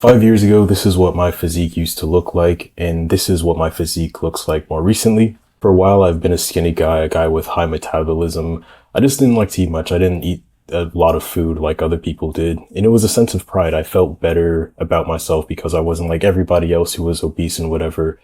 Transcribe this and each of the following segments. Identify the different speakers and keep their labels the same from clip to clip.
Speaker 1: 5 years ago, this is what my physique used to look like, and this is what my physique looks like more recently. For a while, I've been a skinny guy, a guy with high metabolism. I just didn't like to eat much. I didn't eat a lot of food like other people did. And it was a sense of pride. I felt better about myself because I wasn't like everybody else who was obese and whatever.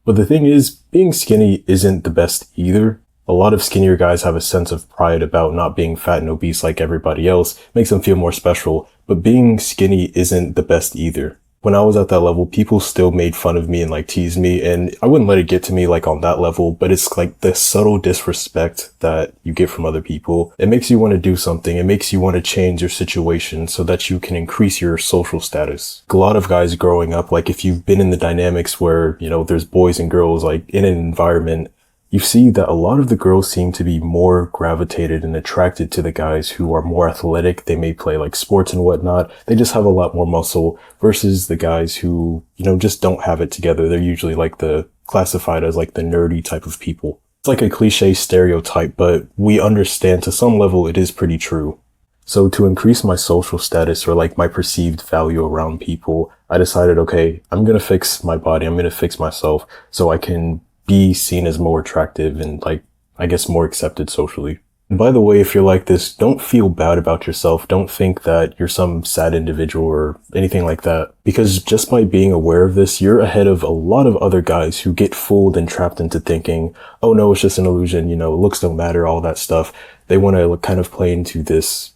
Speaker 1: But the thing is, being skinny isn't the best either. A lot of skinnier guys have a sense of pride about not being fat and obese like everybody else, makes them feel more special, but being skinny isn't the best either. When I was at that level, people still made fun of me and like teased me, and I wouldn't let it get to me like on that level, but it's like the subtle disrespect that you get from other people. It makes you want to do something. It makes you want to change your situation so that you can increase your social status. A lot of guys growing up, like if you've been in the dynamics where, there's boys and girls like in an environment, you see that a lot of the girls seem to be more gravitated and attracted to the guys who are more athletic. They may play like sports and whatnot. They just have a lot more muscle versus the guys who, just don't have it together. They're usually like classified as like the nerdy type of people. It's like a cliche stereotype, but we understand to some level it is pretty true. So to increase my social status or like my perceived value around people, I decided, okay, I'm going to fix my body. I'm going to fix myself so I can be seen as more attractive and like, I guess, more accepted socially. And by the way, if you're like this, don't feel bad about yourself. Don't think that you're some sad individual or anything like that. Because just by being aware of this, you're ahead of a lot of other guys who get fooled and trapped into thinking, oh no, it's just an illusion, looks don't matter, all that stuff. They want to kind of play into this.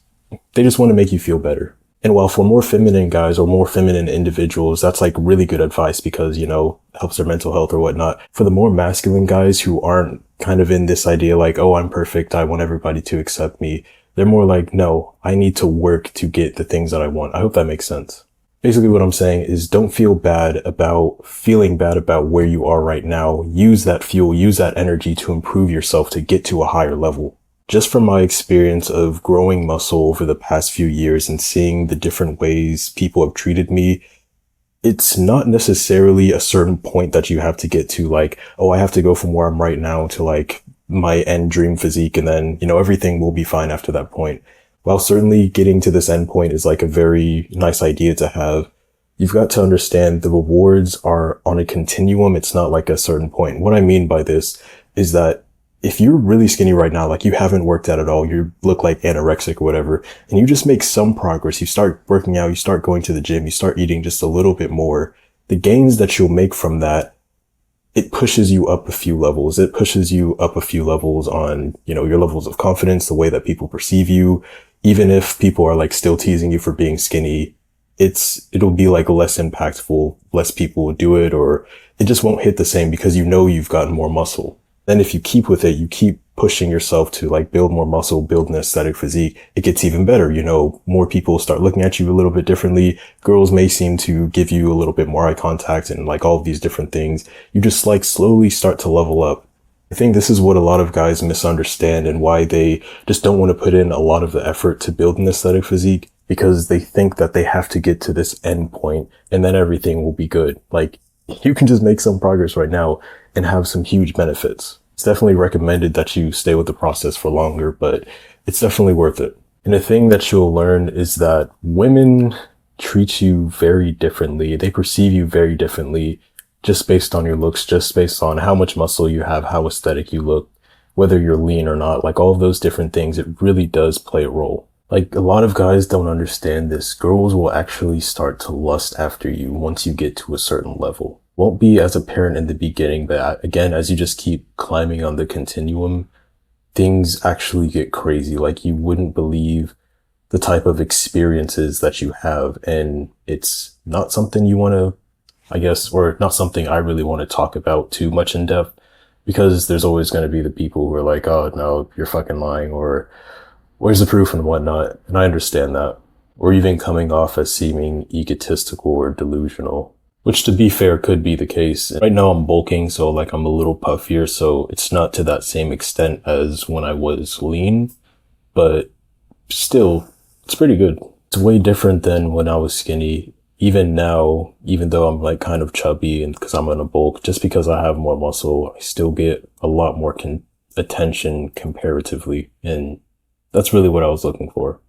Speaker 1: They just want to make you feel better. And while for more feminine guys or more feminine individuals, that's like really good advice because, helps their mental health or whatnot. For the more masculine guys who aren't kind of in this idea like, oh, I'm perfect, I want everybody to accept me. They're more like, no, I need to work to get the things that I want. I hope that makes sense. Basically what I'm saying is don't feel bad about feeling bad about where you are right now. Use that fuel, use that energy to improve yourself to get to a higher level. Just from my experience of growing muscle over the past few years and seeing the different ways people have treated me, it's not necessarily a certain point that you have to get to like, oh, I have to go from where I'm right now to like my end dream physique. And then, everything will be fine after that point. While certainly getting to this end point is like a very nice idea to have, you've got to understand the rewards are on a continuum. It's not like a certain point. What I mean by this is that if you're really skinny right now, like you haven't worked out at all, you look like anorexic or whatever, and you just make some progress, you start working out, you start going to the gym, you start eating just a little bit more, the gains that you'll make from that, it pushes you up a few levels. It pushes you up a few levels on, your levels of confidence, the way that people perceive you. Even if people are like still teasing you for being skinny, it'll be like less impactful, less people will do it, or it just won't hit the same because you've gotten more muscle. Then if you keep with it, you keep pushing yourself to like build more muscle, build an aesthetic physique, it gets even better. More people start looking at you a little bit differently. Girls may seem to give you a little bit more eye contact and like all of these different things. You just like slowly start to level up. I think this is what a lot of guys misunderstand and why they just don't want to put in a lot of the effort to build an aesthetic physique, because they think that they have to get to this end point and then everything will be good. Like you can just make some progress right now and have some huge benefits. It's definitely recommended that you stay with the process for longer, but it's definitely worth it. And the thing that you'll learn is that women treat you very differently. They perceive you very differently just based on your looks, just based on how much muscle you have, how aesthetic you look, whether you're lean or not, like all of those different things. It really does play a role. Like a lot of guys don't understand this. Girls will actually start to lust after you once you get to a certain level. Won't be as apparent in the beginning, but again, as you just keep climbing on the continuum, things actually get crazy. Like you wouldn't believe the type of experiences that you have. And it's not something you want to, I guess, or not something I really want to talk about too much in depth, because there's always going to be the people who are like, oh no, you're fucking lying, or where's the proof and whatnot. And I understand that. Or even coming off as seeming egotistical or delusional. Which, to be fair, could be the case. Right now I'm bulking, so like I'm a little puffier, so it's not to that same extent as when I was lean, but still, it's pretty good. It's way different than when I was skinny. Even now, even though I'm like kind of chubby and because I'm in a bulk, just because I have more muscle, I still get a lot more attention comparatively, and that's really what I was looking for.